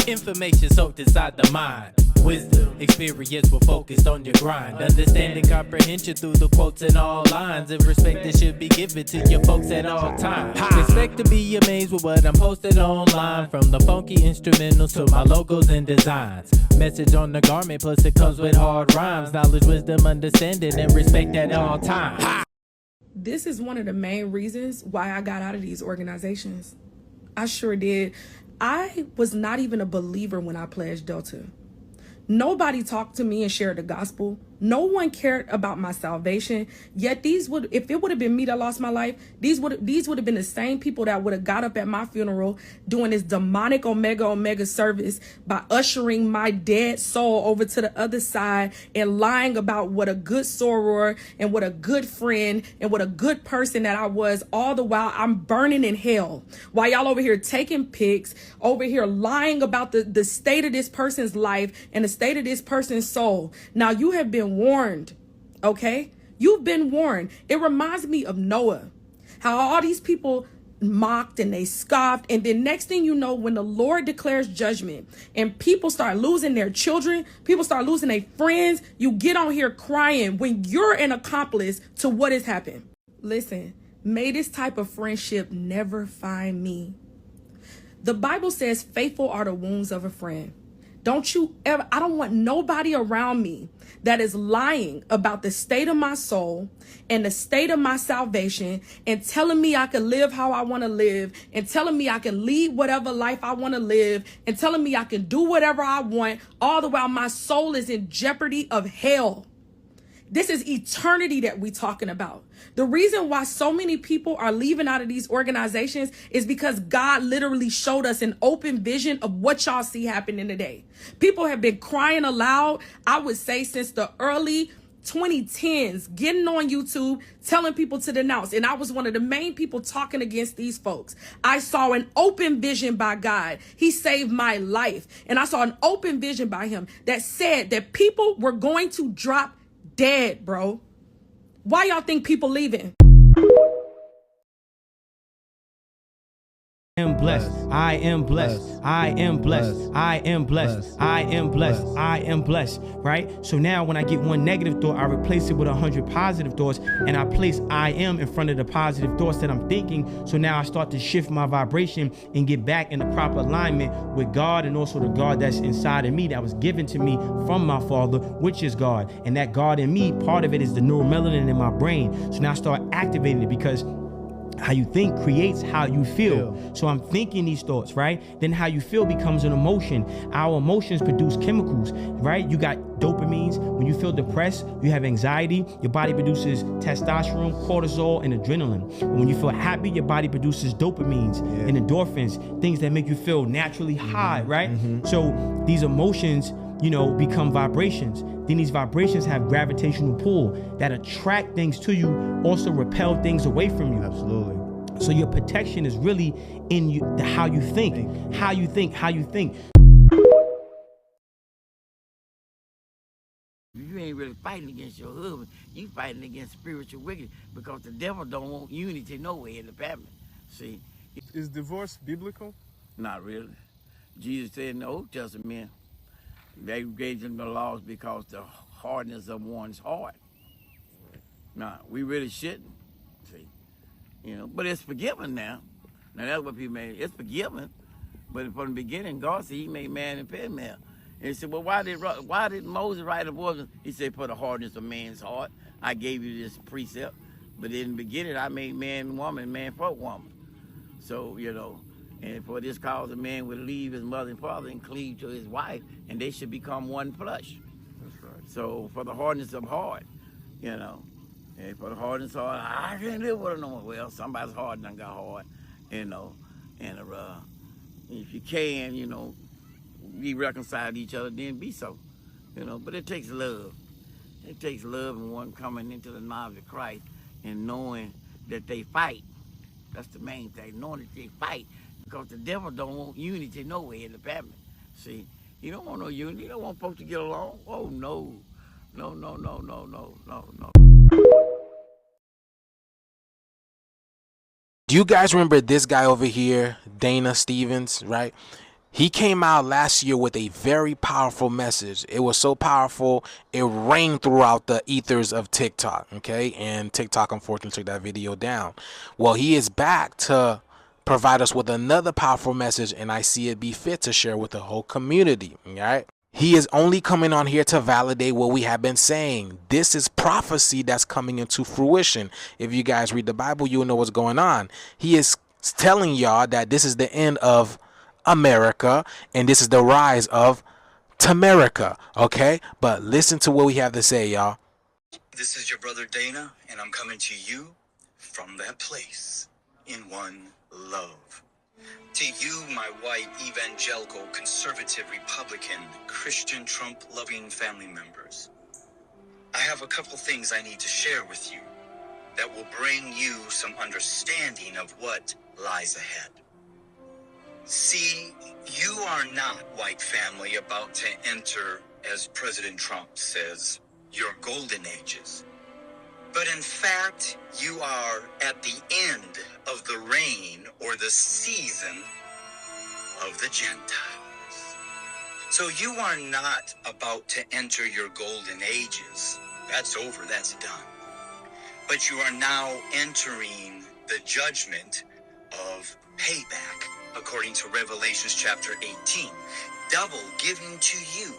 Information soaked inside the mind. Wisdom, experience, we're focused on your grind. Understanding comprehension through the quotes and all lines. And respect that should be given to your folks at all times. Expect to be amazed with what I'm posting online. From the funky instrumentals to my logos and designs. Message on the garment, plus it comes with hard rhymes. Knowledge, wisdom, understanding, and respect at all times. This is one of the main reasons why I got out of these organizations. I sure did. I was not even a believer when I pledged Delta. Nobody talked to me and shared the gospel. No one cared about my salvation. Yet if it would have been me that lost my life, these would have been the same people that would have got up at my funeral doing this demonic omega service by ushering my dead soul over to the other side and lying about what a good soror and what a good friend and what a good person that I was, all the while I'm burning in hell. While y'all over here taking pics, over here lying about the state of this person's life and the state of this person's soul. Now you have been warned, okay? You've been warned. It reminds me of Noah, how all these people mocked and they scoffed, and then next thing you know, when the Lord declares judgment and people start losing their children, people start losing their friends, you get on here crying when you're an accomplice to what has happened. Listen, may this type of friendship never find me. The Bible says faithful are the wounds of a friend. Don't you ever, I don't want nobody around me that is lying about the state of my soul and the state of my salvation and telling me I can live how I want to live and telling me I can lead whatever life I want to live and telling me I can do whatever I want, all the while my soul is in jeopardy of hell. This is eternity that we're talking about. The reason why so many people are leaving out of these organizations is because God literally showed us an open vision of what y'all see happening today. People have been crying aloud, I would say, since the early 2010s, getting on YouTube, telling people to denounce. And I was one of the main people talking against these folks. I saw an open vision by God. He saved my life. And I saw an open vision by him that said that people were going to drop dead, bro. Why y'all think people leaving? I am blessed. I am blessed. I am blessed. I am blessed. I am blessed. I am blessed. Right? So now when I get one negative thought, I replace it with 100 positive thoughts, and I place I am in front of the positive thoughts that I'm thinking. So now I start to shift my vibration and get back in the proper alignment with God, and also the God that's inside of me that was given to me from my Father, which is God. And that God in me, part of it is the neuromelanin in my brain. So now I start activating it, because how you think creates how you feel. So I'm thinking these thoughts, right? Then how you feel becomes an emotion. Our emotions produce chemicals, right? You got dopamines. When you feel depressed, you have anxiety, your body produces testosterone, cortisol, and adrenaline. When you feel happy, your body produces dopamines and endorphins, things that make you feel naturally high, right? So these emotions, you know, become vibrations. Then these vibrations have gravitational pull that attract things to you, also repel things away from you. Absolutely. So your protection is really in you, how you think, how you think, how you think. You ain't really fighting against your husband. You fighting against spiritual wickedness, because the devil don't want unity nowhere in the family. See? Is divorce biblical? Not really. Jesus said in the Old Testament, they gave them the laws because the hardness of one's heart. Nah, we really shouldn't. See, you know, but it's forgiven now. Now that's what people made. It's forgiven, but from the beginning, God said He made man and female. And He said, well, why did Moses write a voice? He said, for the hardness of man's heart, I gave you this precept. But in the beginning, I made man and woman, man for woman. So you know. And for this cause, a man would leave his mother and father and cleave to his wife, and they should become one flesh. That's right. So for the hardness of heart, you know, and for the hardness of heart, I can't live with her no more. Well, somebody's heart done got hard, you know, and if you can, you know, be reconciled to each other, then be so, you know. But it takes love. It takes love and one coming into the knowledge of Christ and knowing that they fight. That's the main thing, knowing that they fight. Because the devil don't want unity nowhere in the family. See, he don't want no unity. He don't want folks to get along. Oh, no. No, no, no, no, no, no, no. Do you guys remember this guy over here, Dana Stevens, right? He came out last year with a very powerful message. It was so powerful, it rained throughout the ethers of TikTok, okay? And TikTok unfortunately took that video down. Well, he is back to provide us with another powerful message, and I see it be fit to share with the whole community, all right? He is only coming on here to validate what we have been saying. This is prophecy that's coming into fruition. If you guys read the Bible, you'll know what's going on. He is telling y'all that this is the end of America, and this is the rise of Tamerica, okay? But listen to what we have to say, y'all. This is your brother Dana, and I'm coming to you from that place in one love. To you, my white, evangelical, conservative, Republican, Christian, Trump-loving family members, I have a couple things I need to share with you that will bring you some understanding of what lies ahead. See, you are not, white family, about to enter, as President Trump says, your golden ages. But in fact, you are at the end of the reign or the season of the Gentiles. So you are not about to enter your golden ages. That's over, that's done. But you are now entering the judgment of payback, according to Revelations chapter 18, double giving to you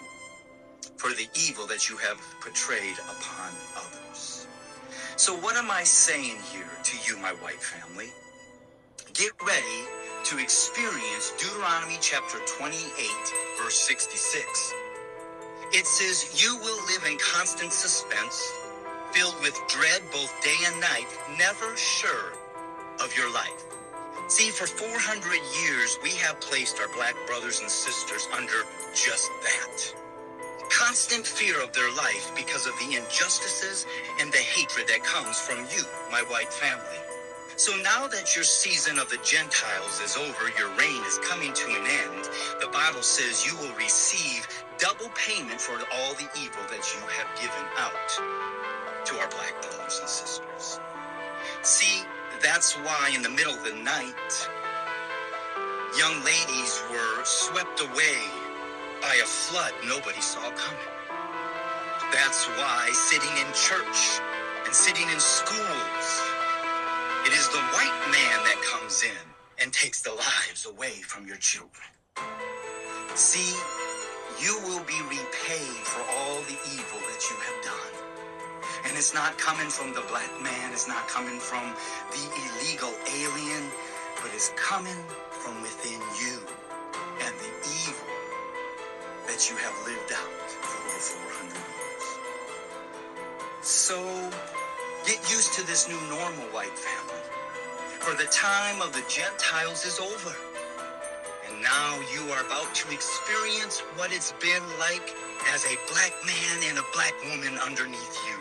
for the evil that you have portrayed upon others. So what am I saying here to you, my white family? Get ready to experience Deuteronomy chapter 28, verse 66. It says, you will live in constant suspense, filled with dread both day and night, never sure of your life. See, for 400 years, we have placed our black brothers and sisters under just that. Constant fear of their life because of the injustices and the hatred that comes from you, my white family. So now that your season of the Gentiles is over, your reign is coming to an end, the Bible says you will receive double payment for all the evil that you have given out to our black brothers and sisters. See, that's why in the middle of the night, young ladies were swept away by a flood nobody saw coming. That's why sitting in church and sitting in schools, it is the white man that comes in and takes the lives away from your children. See, you will be repaid for all the evil that you have done. And it's not coming from the black man, it's not coming from the illegal alien, but it's coming from within you and the evil that you have lived out for over 400 years. So get used to this new normal, white family. For the time of the Gentiles is over. And now you are about to experience what it's been like as a black man and a black woman underneath you.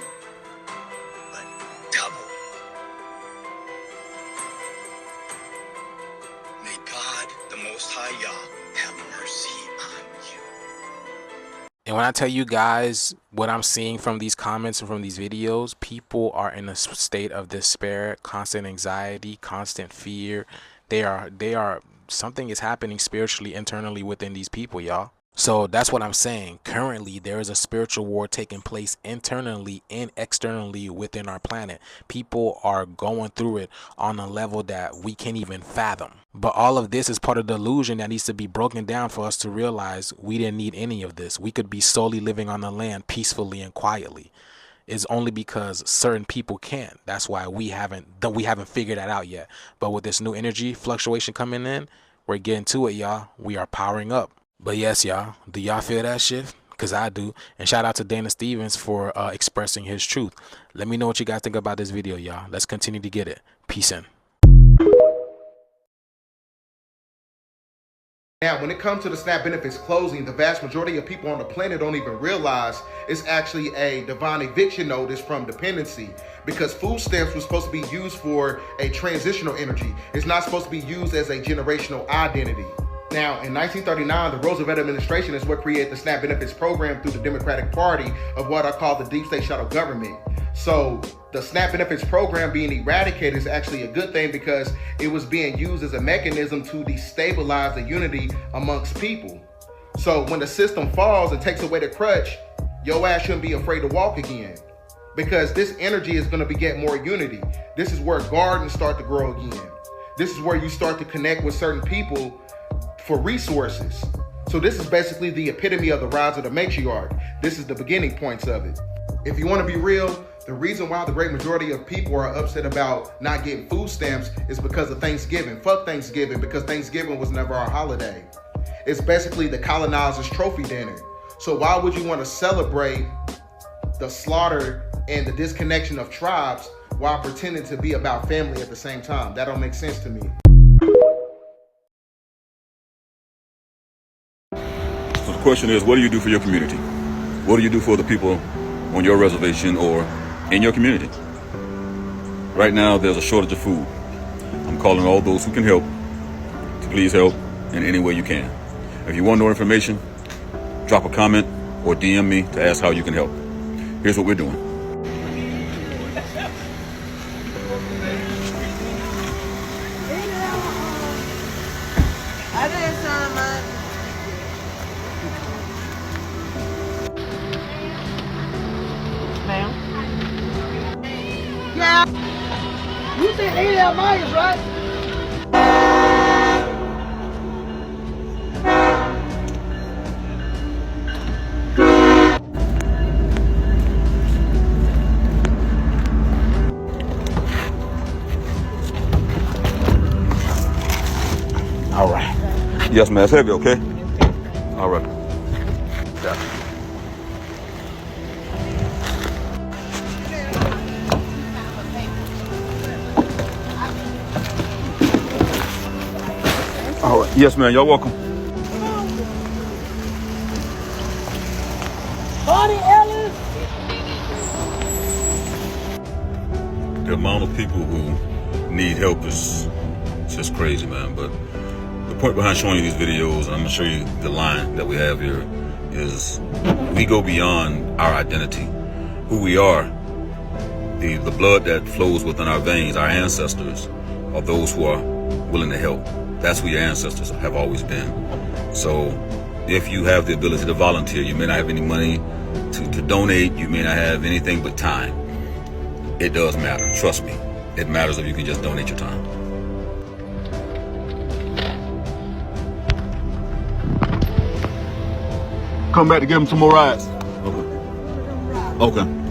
Double. May God, the Most High Yah, have mercy on you. And when I tell you guys what I'm seeing from these comments and from these videos, people are in a state of despair, constant anxiety, constant fear. They are something is happening spiritually, internally within these people, y'all. So that's what I'm saying. Currently, there is a spiritual war taking place internally and externally within our planet. People are going through it on a level that we can't even fathom. But all of this is part of the illusion that needs to be broken down for us to realize we didn't need any of this. We could be solely living on the land peacefully and quietly. It's only because certain people can't. That's why we haven't figured that out yet. But with this new energy fluctuation coming in, we're getting to it, y'all. We are powering up. But yes, y'all, do y'all feel that shift? Because I do. And shout out to Dana Stevens for expressing his truth. Let me know what you guys think about this video, y'all. Let's continue to get it. Peace in. Now, when it comes to the SNAP benefits closing, the vast majority of people on the planet don't even realize it's actually a divine eviction notice from dependency, because food stamps was supposed to be used for a transitional energy. It's not supposed to be used as a generational identity. Now, in 1939, the Roosevelt administration is what created the SNAP benefits program through the Democratic Party of what I call the deep state shadow government. So the SNAP benefits program being eradicated is actually a good thing because it was being used as a mechanism to destabilize the unity amongst people. So when the system falls and takes away the crutch, your ass shouldn't be afraid to walk again, because this energy is going to beget more unity. This is where gardens start to grow again. This is where you start to connect with certain people for resources. So this is basically the epitome of the rise of the matriarch. This is the beginning points of it. If you want to be real, the reason why the great majority of people are upset about not getting food stamps is because of Thanksgiving. Fuck Thanksgiving, because Thanksgiving was never our holiday. It's basically the colonizer's trophy dinner. So why would you want to celebrate the slaughter and the disconnection of tribes while pretending to be about family at the same time? That don't make sense to me. So the question is, what do you do for your community? What do you do for the people on your reservation or in your community? Right now, there's a shortage of food. I'm calling all those who can help to please help in any way you can. If you want more information, drop a comment or DM me to ask how you can help. Here's what we're doing. Yeah. You said 8 miles, right? All right. Yes, man. It's heavy, okay? All right. Yeah. All right. Yes, man. Y'all welcome. The amount of people who need help is just crazy, man. But the point behind showing you these videos, and I'm gonna show you the line that we have here, is we go beyond our identity, who we are, the blood that flows within our veins. Our ancestors are those who are willing to help. That's who your ancestors have always been. So if you have the ability to volunteer, you may not have any money to donate, you may not have anything but time. It does matter, trust me. It matters if you can just donate your time. Come back to give them some more rides. Okay. Okay.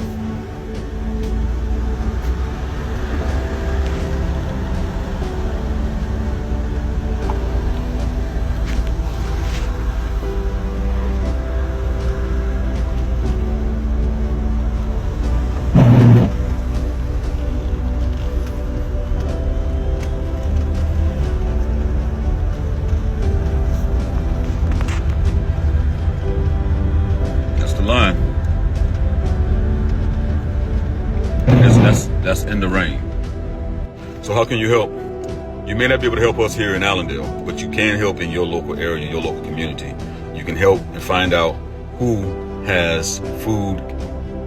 Line. That's in the rain. So how can you help? You may not be able to help us here in Allendale, but you can help in your local area, your local community. You can help and find out who has food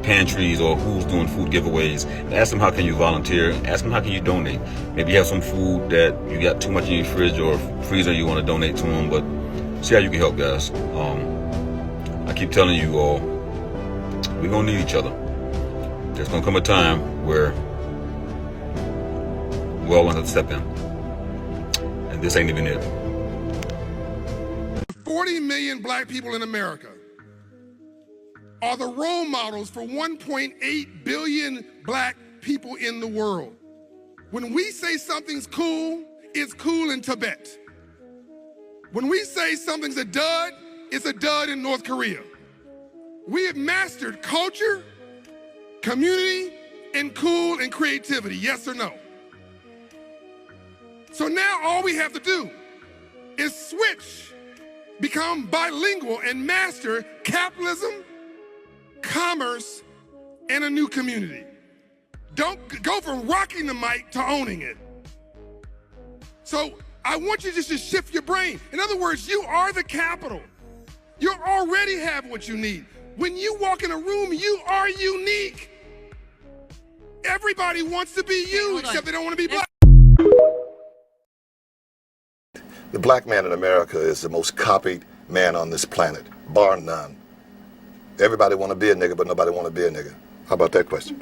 pantries or who's doing food giveaways. And ask them how can you volunteer. Ask them how can you donate. Maybe you have some food that you got too much in your fridge or freezer you want to donate to them, but see how you can help, guys. I keep telling you all, we're gonna need each other. There's gonna come a time where we all want to step in. And this ain't even it. 40 million black people in America are the role models for 1.8 billion black people in the world. When we say something's cool, it's cool in Tibet. When we say something's a dud, it's a dud in North Korea. We have mastered culture, community, and cool and creativity, yes or no? So now all we have to do is switch, become bilingual, and master capitalism, commerce, and a new community. Don't go from rocking the mic to owning it. So I want you just to shift your brain. In other words, you are the capital. You already have what you need. When you walk in a room, you are unique. Everybody wants to be you, except they don't want to be black. The black man in America is the most copied man on this planet, bar none. Everybody want to be a nigga, but nobody want to be a nigga. How about that question?